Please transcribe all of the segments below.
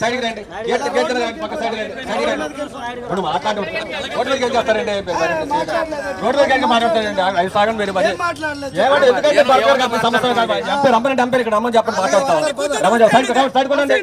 సైడ్కి రండి. పక్క సైడ్ ఇప్పుడు మాట్లాడు రోడ్ల మీద చేస్తారండి, రోడ్ల మీద మాట్లాడతారండి. అది సాగం మీరు ఏమంటే ఎందుకంటే సమస్య ఎంపీ రమ్మని ఎంపీ ఇక్కడ రమ్మని చెప్పండి మాట్లాడతాం. రమ్మని సైడ్ కొనండి.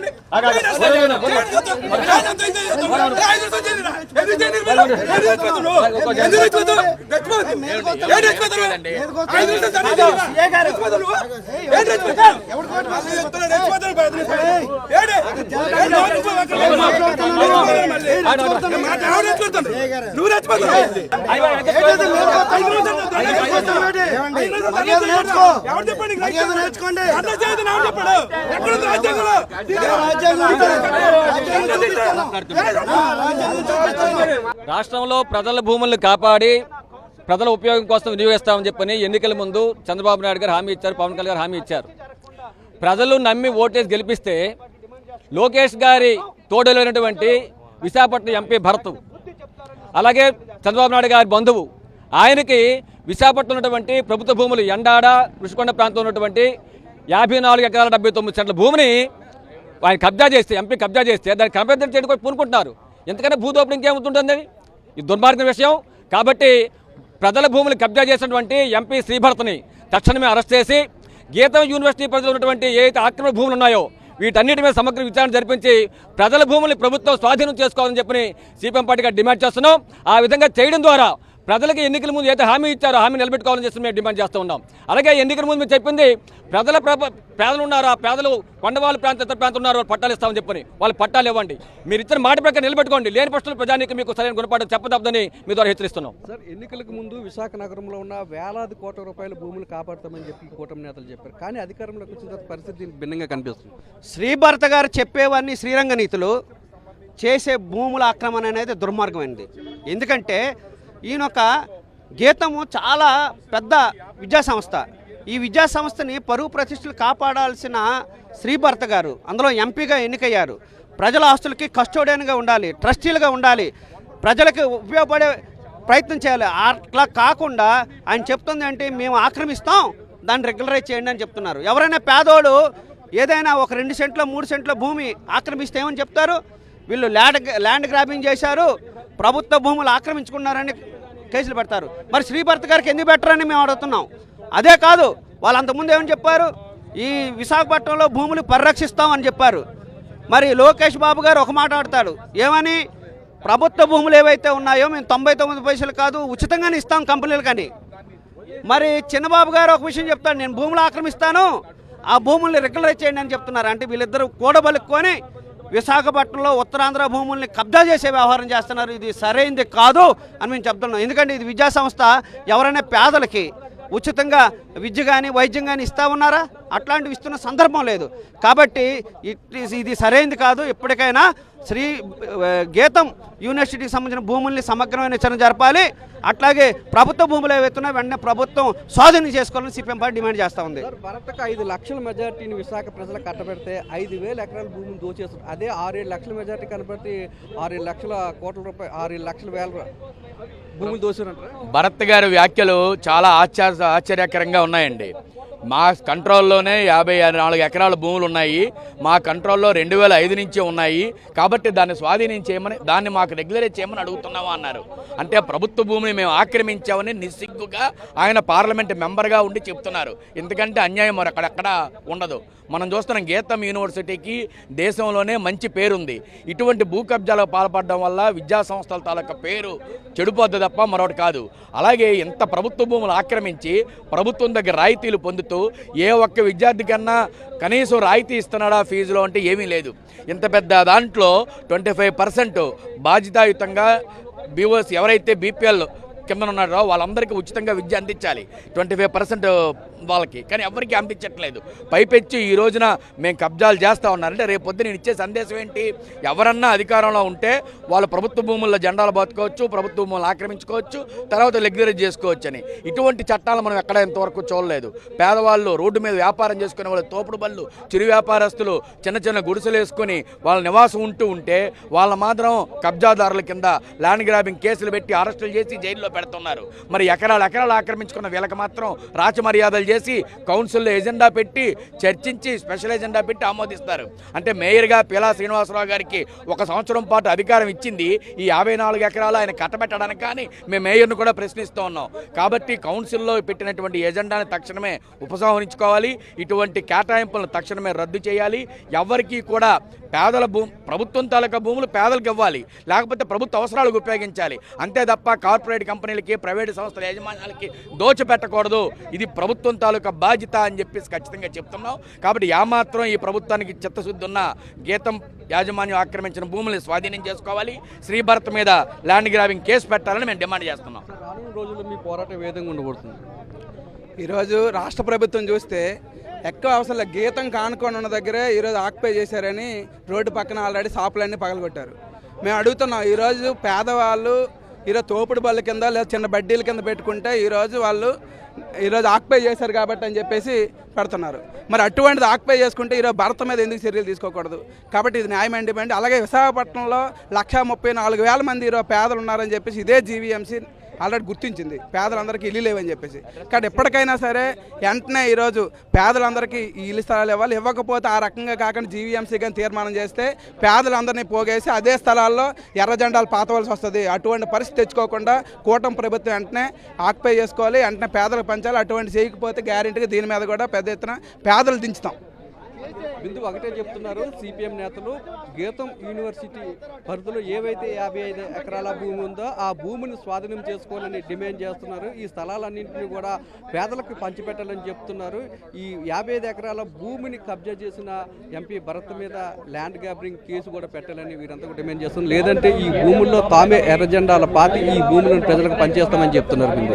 రాష్ట్రంలో ప్రజల భూములను కాపాడి ప్రజల ఉపయోగం కోసం వినియోగిస్తామని చెప్పని ఎన్నికల ముందు చంద్రబాబు నాయుడు గారు హామీ ఇచ్చారు, పవన్ కళ్యాణ్ గారు హామీ ఇచ్చారు. ప్రజలు నమ్మి ఓటేసి గెలిపిస్తే లోకేష్ గారి తోడైనటువంటి విశాఖపట్నం ఎంపీ భరత్, అలాగే చంద్రబాబు నాయుడు గారి బంధువు, ఆయనకి విశాఖపట్నం ఉన్నటువంటి ప్రభుత్వ భూములు ఎండాడ ఋషికొండ ప్రాంతంలో ఉన్నటువంటి 54 ఎకరాల 79 సెంట్ల భూమిని ఆయన కబ్జా చేస్తే, ఎంపీ కబ్జా చేస్తే దాన్ని క్రమబద్ధం చేయడం కూడా పూనుకుంటున్నారు. ఎందుకంటే భూదోపిడి ఇంకేముంటుందని ఇది దుర్మార్గం విషయం. కాబట్టి ప్రజల భూములు కబ్జా చేసినటువంటి ఎంపీ శ్రీభరత్ని తక్షణమే అరెస్ట్ చేసి గీతం యూనివర్సిటీ పరిధిలో ఉన్నటువంటి ఏదైతే ఆక్రమణ భూములు ఉన్నాయో వీటన్నిటి మీద సమగ్ర విచారణ జరిపించి ప్రజల భూముల్ని ప్రభుత్వం స్వాధీనం చేసుకోవాలని చెప్పని సిపిఎం పార్టీగా డిమాండ్ చేస్తున్నాం. ఆ విధంగా చేయడం ద్వారా ప్రజలకు ఎన్నికల ముందు ఏదైతే హామీ ఇచ్చారో హామీ నిలబెట్టుకోవాలని చెప్పి మేము డిమాండ్ చేస్తూ ఉన్నాం. అలాగే ఎన్నికల ముందు మీరు చెప్పింది పేదలు ఉన్నారు, ఆ పేదలు కొండవాళ్ళ ఇతర ప్రాంతం ఉన్నారు, వాళ్ళు పట్టాలు ఇస్తామని చెప్పని వాళ్ళు పట్టాలు ఇవ్వండి. మీరు ఇచ్చిన మాట ప్రకారం నిలబెట్టుకోండి. లేని పక్షులు ప్రజానికి మీకు సరైన గుణపాఠం చెప్పదప్పదని మీ ద్వారా హెచ్చరిస్తున్నాం. సార్, ఎన్నికలకు ముందు విశాఖ నగరంలో ఉన్న వేలాది కోట్ల రూపాయల భూములు కాపాడతామని చెప్పి కూటమి నేతలు చెప్పారు. కానీ అధికారంలోకి వచ్చిన పరిస్థితి భిన్నంగా కనిపిస్తుంది. శ్రీభరత గారు చెప్పేవన్నీ శ్రీరంగ నీతులు, చేసే భూముల ఆక్రమణ అనేది దుర్మార్గమైనది. ఎందుకంటే ఈయనొక గీతము చాలా పెద్ద విద్యాసంస్థ. ఈ విద్యాసంస్థని పరువు ప్రతిష్టలు కాపాడాల్సిన శ్రీభరత గారు అందులో ఎంపీగా ఎన్నికయ్యారు. ప్రజల ఆస్తులకి కస్టోడియన్గా ఉండాలి, ట్రస్టీలుగా ఉండాలి, ప్రజలకు ఉపయోగపడే ప్రయత్నం చేయాలి. అట్లా కాకుండా ఆయన చెప్తుంది అంటే మేము ఆక్రమిస్తాం, దాన్ని రెగ్యులరైజ్ చేయండి అని చెప్తున్నారు. ఎవరైనా పేదోడు ఏదైనా ఒక 2 సెంట్ల 3 సెంట్ల భూమి ఆక్రమిస్తే ఏమని చెప్తారు? వీళ్ళు ల్యాండ్ గ్రాబింగ్ చేశారు, ప్రభుత్వ భూములు ఆక్రమించుకున్నారని కేసులు పెడతారు. మరి శ్రీభరత్ గారికి ఎందుకు పెట్టరని మేము అడుగుతున్నాం. అదే కాదు, వాళ్ళు అంతకుముందు ఏమని చెప్పారు? ఈ విశాఖపట్నంలో భూములు పరిరక్షిస్తామని చెప్పారు. మరి లోకేష్ బాబు గారు ఒక మాట ఆడతాడు, ఏమని? ప్రభుత్వ భూములు ఏవైతే ఉన్నాయో మేము 99 పైసలు కాదు ఉచితంగానే ఇస్తాం కంపెనీలు. కానీ మరి చిన్నబాబు గారు ఒక విషయం చెప్తాడు, నేను భూములు ఆక్రమిస్తాను, ఆ భూముల్ని రెగ్యులరైజ్ చేయండి అని చెప్తున్నారు. అంటే వీళ్ళిద్దరూ కూడబలుక్కొని విశాఖపట్నంలో ఉత్తరాంధ్ర భూముల్ని కబ్జా చేసే వ్యవహారం చేస్తున్నారు. ఇది సరైనది కాదు అని మేము చెప్తున్నాం. ఎందుకంటే ఇది విద్యాసంస్థ. ఎవరైనా పేదలకి ఉచితంగా విద్య కానీ వైద్యం కానీ ఇస్తా ఉన్నారా? అట్లాంటివి ఇస్తున్న సందర్భం లేదు. కాబట్టి ఇది సరైనది కాదు. ఇప్పటికైనా గీతం యూనివర్సిటీకి సంబంధించిన భూముల్ని సమగ్రమైన విచారణ జరపాలి. అట్లాగే ప్రభుత్వ భూములు ఏవైతున్నా వెంటనే ప్రభుత్వం స్వాధీనం చేసుకోవాలని సిపిఎం పార్టీ డిమాండ్ చేస్తూ ఉంది. భరత్కు 5 లక్షల మెజార్టీని విశాఖ ప్రజలు కట్టబెడితే 5,000 ఎకరాల భూమిని దోచేస్తారు. అదే 6-7 లక్షల మెజార్టీ కనబడితే 6 లక్షల కోట్ల రూపాయలు 6 లక్షల వేల భూములు దోచారంటారు. భరత్ గారి వ్యాఖ్యలు చాలా ఆశ్చర్యకరంగా ఉన్నాయండి. మా కంట్రోల్లోనే 54 ఎకరాల భూములు ఉన్నాయి, మా కంట్రోల్లో 2005 నుంచే ఉన్నాయి. కాబట్టి దాన్ని స్వాధీనించేయమని, దాన్ని మాకు రెగ్యులరైజ్ చేయమని అడుగుతున్నాము అన్నారు. అంటే ప్రభుత్వ భూమిని మేము ఆక్రమించామని నిస్సిగ్గుగా ఆయన పార్లమెంట్ మెంబర్గా ఉండి చెప్తున్నారు. ఎందుకంటే అన్యాయం మరి అక్కడెక్కడ ఉండదు. మనం చూస్తున్నాం గీతం యూనివర్సిటీకి దేశంలోనే మంచి పేరుంది. ఇటువంటి భూ కబ్జాలకు పాల్పడడం వల్ల విద్యా సంస్థల తాలూకా పేరు చెడిపోద్ది తప్ప మరొకటి కాదు. అలాగే ఇంత ప్రభుత్వ భూములు ఆక్రమించి ప్రభుత్వం దగ్గర రాయితీలు పొందుతూ ఏ ఒక్క విద్యార్థి కన్నా కనీసం రాయితీ ఇస్తున్నాడా ఫీజులో అంటే ఏమీ లేదు. ఇంత పెద్ద దాంట్లో 25% బాధ్యతాయుతంగా బీఓస్ ఎవరైతే బీపీఎల్ కింద ఉన్నారో వాళ్ళందరికీ ఉచితంగా విద్య అందించాలి, 25% వాళ్ళకి. కానీ ఎవరికి అందించట్లేదు. పైపెచ్చి ఈ రోజున మేము కబ్జాలు చేస్తూ ఉన్నారంటే రేపు పొద్దున నేను ఇచ్చే సందేశం ఏంటి? ఎవరన్నా అధికారంలో ఉంటే వాళ్ళు ప్రభుత్వ భూముల్లో జెండాలు బతుకోవచ్చు, ప్రభుత్వ భూములు ఆక్రమించుకోవచ్చు, తర్వాత రెగ్యులరైజ్ చేసుకోవచ్చు అని. ఇటువంటి చట్టాలు మనం ఎక్కడ ఇంతవరకు చూడలేదు. పేదవాళ్ళు, రోడ్డు మీద వ్యాపారం చేసుకునే వాళ్ళు, తోపుడు బళ్ళు, చిరు వ్యాపారస్తులు చిన్న చిన్న గుడిసెలు వేసుకొని వాళ్ళ నివాసం ఉంటూ ఉంటే వాళ్ళ మాత్రం కబ్జాదారుల కింద ల్యాండ్ గ్రాబింగ్ కేసులు పెట్టి అరెస్టులు చేసి జైల్లో పెడుతున్నారు. మరి ఎకరాలు ఆక్రమించుకున్న వీళ్ళకి మాత్రం రాచమర్యాదలు చేసి కౌన్సిల్లో ఎజెండా పెట్టి చర్చించి స్పెషల్ ఎజెండా పెట్టి ఆమోదిస్తారు. అంటే మేయర్గా పిలా శ్రీనివాసరావు గారికి 1 సంవత్సరం పాటు అధికారం ఇచ్చింది ఈ 54 ఎకరాలు ఆయన కట్టబెట్టడానికి, కానీ మేము మేయర్ను కూడా ప్రశ్నిస్తూ ఉన్నాం. కాబట్టి కౌన్సిల్లో పెట్టినటువంటి ఎజెండాని తక్షణమే ఉపసంహరించుకోవాలి. ఇటువంటి కేటాయింపులను తక్షణమే రద్దు చేయాలి. ఎవరికీ కూడా పేదల ప్రభుత్వం తాలూకా భూములు పేదలకు ఇవ్వాలి, లేకపోతే ప్రభుత్వ అవసరాలకు ఉపయోగించాలి. అంతే తప్ప కార్పొరేట్ కంపెనీలకి, ప్రైవేటు సంస్థల యాజమాన్యాలకి దోచిపెట్టకూడదు. ఇది ప్రభుత్వం తాలూకా బాధ్యత అని చెప్పేసి ఖచ్చితంగా చెప్తున్నాం. కాబట్టి ఏమాత్రం ఈ ప్రభుత్వానికి చిత్తశుద్ధి ఉన్న గీతం యాజమాన్యం ఆక్రమించిన భూముల్ని స్వాధీనం చేసుకోవాలి. శ్రీభరత్ మీద ల్యాండ్ గ్రాబింగ్ కేసు పెట్టాలని మేము డిమాండ్ చేస్తున్నాం. రానున్న రోజుల్లో మీ పోరాటం ఏ విధంగా ఉండబడుతుంది? ఈరోజు రాష్ట్ర ప్రభుత్వం చూస్తే ఎక్కువ అవసరం గీతం కానుకొని ఉన్న దగ్గరే ఈరోజు ఆక్యుపై చేశారని రోడ్డు పక్కన ఆల్రెడీ షాపులన్నీ పగలగొట్టారు. మేము అడుగుతున్నాం, ఈరోజు పేదవాళ్ళు ఈరోజు తోపుడు బళ్ళ కింద లేదా చిన్న బడ్డీల కింద పెట్టుకుంటే ఈరోజు వాళ్ళు ఆక్యుపై చేశారు కాబట్టి అని చెప్పేసి పెడుతున్నారు. మరి అటువంటిది ఆక్యుపై చేసుకుంటే ఈరోజు భరత మీద ఎందుకు చర్యలు తీసుకోకూడదు? కాబట్టి ఇది న్యాయమైన డిమాండ్. అలాగే విశాఖపట్నంలో 134,000 మంది ఈరోజు పేదలు ఉన్నారని చెప్పేసి ఇదే జీవీఎంసీ ఆల్రెడీ గుర్తించింది, పేదలందరికీ ఇల్లు లేవని చెప్పేసి. కాబట్టి ఎప్పటికైనా సరే వెంటనే ఈరోజు పేదలందరికీ ఈ ఇల్లు స్థలాలు ఇవ్వాలి. ఇవ్వకపోతే ఆ రకంగా కాకుండా జీవీఎంసీ కానీ తీర్మానం చేస్తే పేదలందరినీ పోగేసి అదే స్థలాల్లో ఎర్ర జెండాలు పాతవలసి వస్తుంది. అటువంటి పరిస్థితి తెచ్చుకోకుండా కూటమి ప్రభుత్వం వెంటనే ఆక్యుపై చేసుకోవాలి, వెంటనే పేదలకు పంచాలి. అటువంటి చేయకపోతే గ్యారెంటీగా దీని మీద కూడా పెద్ద ఎత్తున పేదలు దించుతాం. బిందు ఒకటే చెప్తున్నారు సిపిఎం నేతలు, గీతం యూనివర్సిటీ పరిధిలో ఏవైతే 55 ఎకరాల భూమి ఉందో ఆ భూమిని స్వాధీనం చేసుకోవాలని డిమాండ్ చేస్తున్నారు. ఈ స్థలాలన్నింటినీ కూడా పేదలకు పంచిపెట్టాలని చెప్తున్నారు. ఈ 55 ఎకరాల భూమిని కబ్జా చేసిన ఎంపీ భరత్ మీద ల్యాండ్ గ్రాబింగ్ కేసు కూడా పెట్టాలని వీరంతా కూడా డిమాండ్ చేస్తున్నారు. లేదంటే ఈ భూముల్లో తామే ఎర్ర జెండాల పాతి ఈ భూములను ప్రజలకు పనిచేస్తామని చెప్తున్నారు. బిందు